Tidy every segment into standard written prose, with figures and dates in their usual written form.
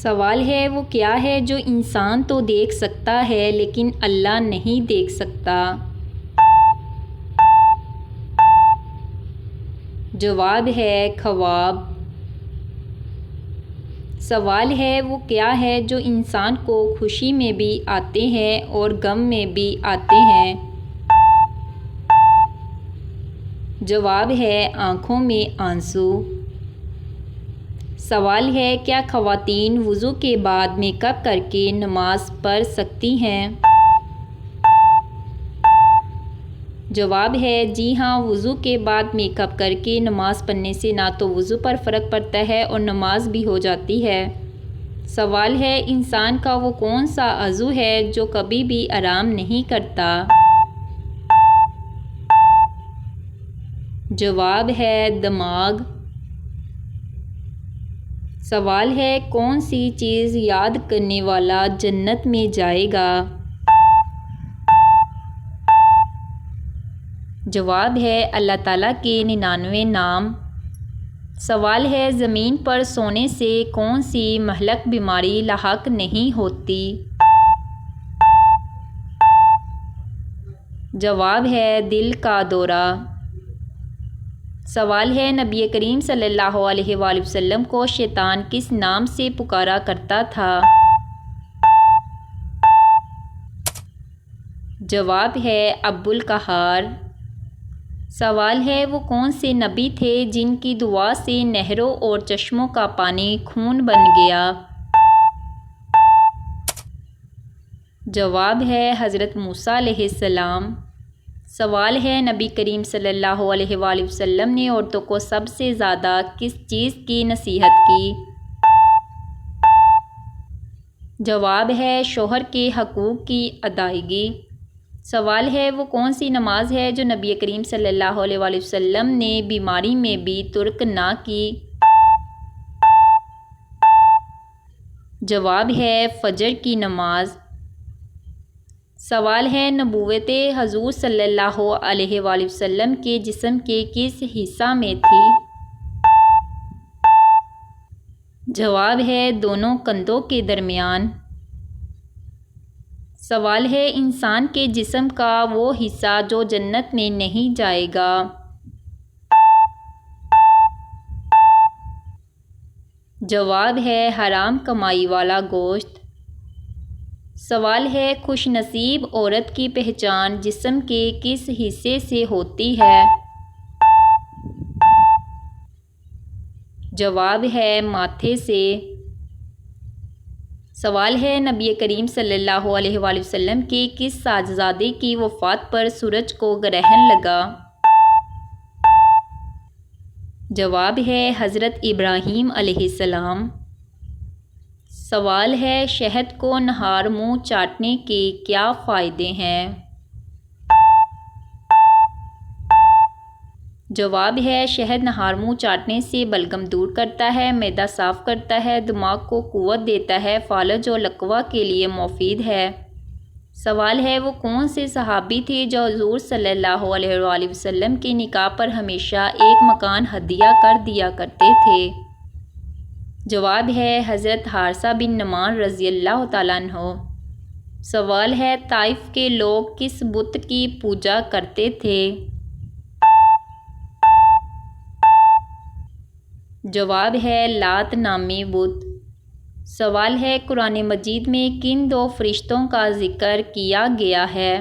سوال ہے وہ کیا ہے جو انسان تو دیکھ سکتا ہے لیکن اللہ نہیں دیکھ سکتا؟ جواب ہے خواب۔ سوال ہے وہ کیا ہے جو انسان کو خوشی میں بھی آتے ہیں اور غم میں بھی آتے ہیں؟ جواب ہے آنکھوں میں آنسو۔ سوال ہے کیا خواتین وضو کے بعد میک اپ کر کے نماز پڑھ سکتی ہیں؟ جواب ہے جی ہاں، وضو کے بعد میک اپ کر کے نماز پڑھنے سے نہ تو وضو پر فرق پڑتا ہے اور نماز بھی ہو جاتی ہے۔ سوال ہے انسان کا وہ کون سا عضو ہے جو کبھی بھی آرام نہیں کرتا؟ جواب ہے دماغ۔ سوال ہے کون سی چیز یاد کرنے والا جنت میں جائے گا؟ جواب ہے اللہ تعالیٰ کے 99 نام۔ سوال ہے زمین پر سونے سے کون سی مہلک بیماری لاحق نہیں ہوتی؟ جواب ہے دل کا دورہ۔ سوال ہے نبی کریم صلی اللہ علیہ وآلہ وسلم کو شیطان کس نام سے پکارا کرتا تھا؟ جواب ہے ابو القہار۔ سوال ہے وہ کون سے نبی تھے جن کی دعا سے نہروں اور چشموں کا پانی خون بن گیا؟ جواب ہے حضرت موسیٰ علیہ السلام۔ سوال ہے نبی کریم صلی اللہ علیہ وآلہ وسلم نے عورتوں کو سب سے زیادہ کس چیز کی نصیحت کی؟ جواب ہے شوہر کے حقوق کی ادائیگی۔ سوال ہے وہ کون سی نماز ہے جو نبی کریم صلی اللہ علیہ وآلہ وسلم نے بیماری میں بھی ترک نہ کی؟ جواب ہے فجر کی نماز۔ سوال ہے نبوت حضور صلی اللہ علیہ وآلہ وسلم کے جسم کے کس حصہ میں تھی؟ جواب ہے دونوں کندھوں کے درمیان۔ سوال ہے انسان کے جسم کا وہ حصہ جو جنت میں نہیں جائے گا؟ جواب ہے حرام کمائی والا گوشت۔ سوال ہے خوش نصیب عورت کی پہچان جسم کے کس حصے سے ہوتی ہے؟ جواب ہے ماتھے سے۔ سوال ہے نبی کریم صلی اللہ علیہ وآلہ وسلم کے کس صاحبزادے کی وفات پر سورج کو گرہن لگا؟ جواب ہے حضرت ابراہیم علیہ السلام۔ سوال ہے شہد کو نہار منہ چاٹنے کے کیا فائدے ہیں؟ جواب ہے شہد نہار منہ چاٹنے سے بلغم دور کرتا ہے، معدہ صاف کرتا ہے، دماغ کو قوت دیتا ہے، فالج و لقوہ کے لیے مفید ہے۔ سوال ہے وہ کون سے صحابی تھے جو حضور صلی اللہ علیہ وآلہ وسلم کے نکاح پر ہمیشہ ایک مکان ہدیہ کر دیا کرتے تھے؟ جواب ہے حضرت حارثہ بن نعمان رضی اللہ تعالیٰ عنہ۔ سوال ہے طائف کے لوگ کس بت کی پوجا کرتے تھے؟ جواب ہے لات نامی بت۔ سوال ہے قرآن مجید میں کن دو فرشتوں کا ذکر کیا گیا ہے؟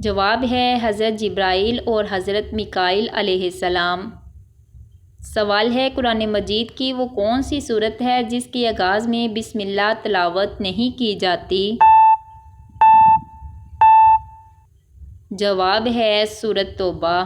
جواب ہے حضرت جبرائیل اور حضرت میکائیل علیہ السلام۔ سوال ہے قرآن مجید کی وہ کون سی سورت ہے جس کے آغاز میں بسم اللہ تلاوت نہیں کی جاتی؟ جواب ہے سورۃ توبہ۔